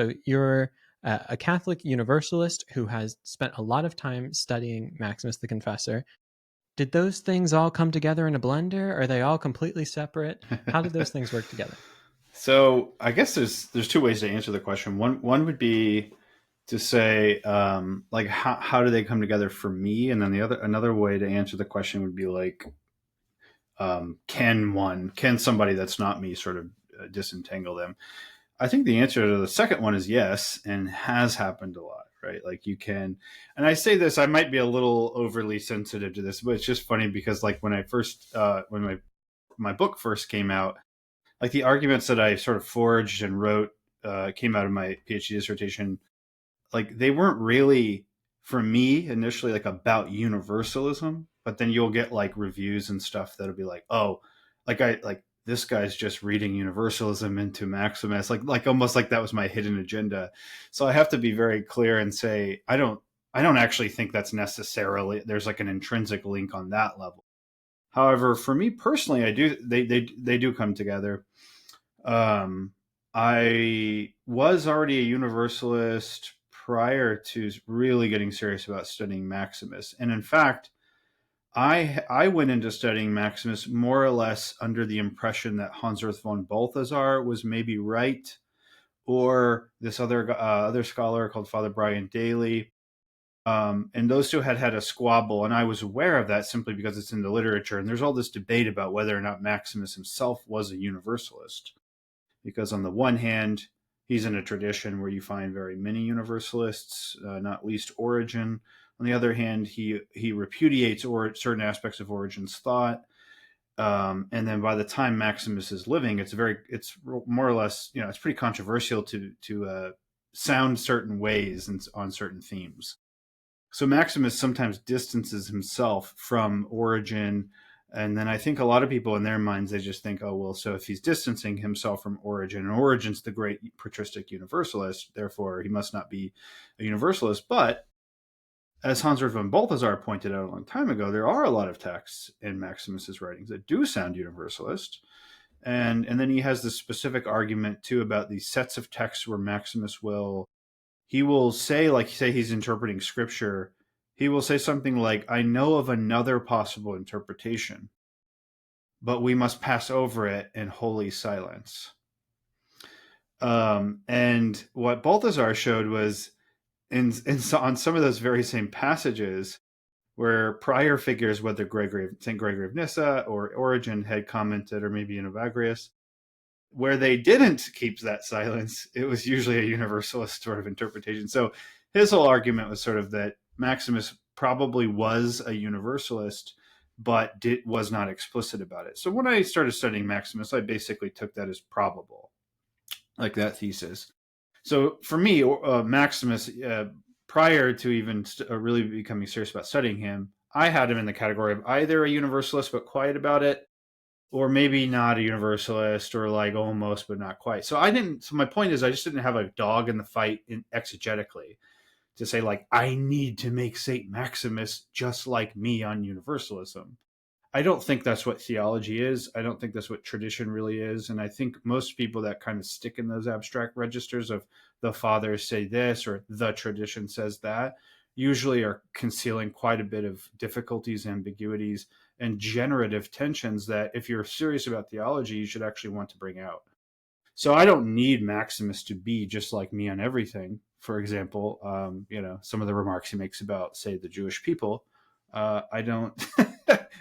So you're a Catholic Universalist who has spent a lot of time studying Maximus the Confessor. Did those things all come together in a blender? Are they all completely separate? How did those things work together? So I guess there's two ways to answer the question. One would be to say like how do they come together for me, and then the other another way to answer the question would be like can somebody that's not me sort of disentangle them? I think the answer to the second one is yes, and has happened a lot, right? Like you can, and I say this, I might be a little overly sensitive to this, but it's just funny because like when I first, when my book first came out, like the arguments that I sort of forged and wrote came out of my PhD dissertation, like they weren't really for me initially like about universalism, but then you'll get like reviews and stuff that'll be like, oh, like I like this guy's just reading universalism into Maximus, like almost like that was my hidden agenda. So I have to be very clear and say I don't actually think that's necessarily there's like an intrinsic link on that level. However, for me personally, I do they do come together. Um, I was already a Universalist prior to really getting serious about studying Maximus, and in fact, I went into studying Maximus more or less under the impression that Hansworth von Balthasar was maybe right, or this other scholar called Father Brian Daly. And those two had had a squabble, and I was aware of that simply because it's in the literature. And there's all this debate about whether or not Maximus himself was a Universalist, because on the one hand, he's in a tradition where you find very many Universalists, not least Origen. On the other hand, he repudiates certain aspects of Origen's thought. And then by the time Maximus is living, it's more or less, it's pretty controversial to sound certain ways and on certain themes. So Maximus sometimes distances himself from Origen, and then I think a lot of people in their minds they just think, oh well, so if he's distancing himself from Origen, and Origen's the great patristic universalist, therefore he must not be a universalist. But as Hansworth von Balthasar pointed out a long time ago, there are a lot of texts in Maximus's writings that do sound universalist. And then he has this specific argument too about these sets of texts where Maximus will say, like, say he's interpreting scripture, he will say something like, I know of another possible interpretation, but we must pass over it in holy silence. And what Balthasar showed was on some of those very same passages where prior figures, whether St. Gregory of Nyssa or Origen had commented, or maybe Evagrius, where they didn't keep that silence, it was usually a universalist sort of interpretation. So his whole argument was sort of that Maximus probably was a universalist, but was not explicit about it. So when I started studying Maximus, I basically took that as probable, like that thesis. So for me, Maximus, prior to even really becoming serious about studying him, I had him in the category of either a universalist but quiet about it, or maybe not a universalist, or like almost but not quite. So I didn't. So my point is, I just didn't have a dog in the fight exegetically to say like I need to make Saint Maximus just like me on universalism. I don't think that's what theology is. I don't think that's what tradition really is. And I think most people that kind of stick in those abstract registers of the fathers say this or the tradition says that usually are concealing quite a bit of difficulties, ambiguities, and generative tensions that if you're serious about theology, you should actually want to bring out. So I don't need Maximus to be just like me on everything. For example, some of the remarks he makes about, say, the Jewish people, I don't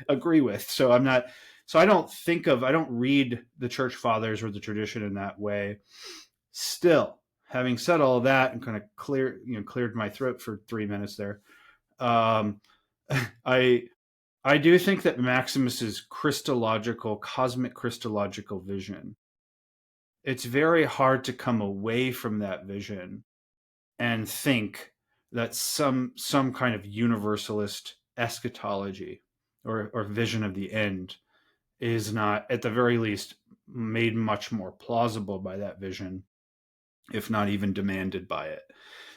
agree with. So I'm not. So I don't read the church fathers or the tradition in that way. Still, having said all of that and kind of cleared my throat for 3 minutes there, um, I I do think that Maximus's cosmic Christological vision, it's very hard to come away from that vision and think that some kind of universalist eschatology or vision of the end is not, at the very least, made much more plausible by that vision, if not even demanded by it.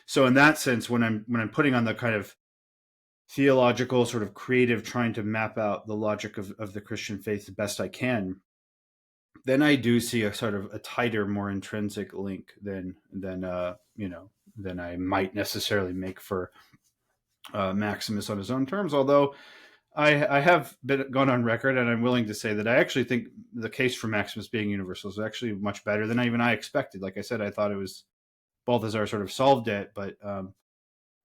So in that sense, when I'm putting on the kind of theological sort of creative trying to map out the logic of the Christian faith the best I can, then I do see a sort of a tighter, more intrinsic link than I might necessarily make for Maximus on his own terms. Although I have gone on record, and I'm willing to say that I actually think the case for Maximus being universal is actually much better than even I expected. Like I said, I thought it was Balthazar sort of solved it, but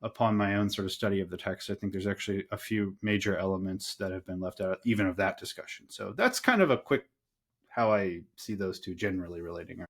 upon my own sort of study of the text, I think there's actually a few major elements that have been left out, even of that discussion. So that's kind of a quick how I see those two generally relating.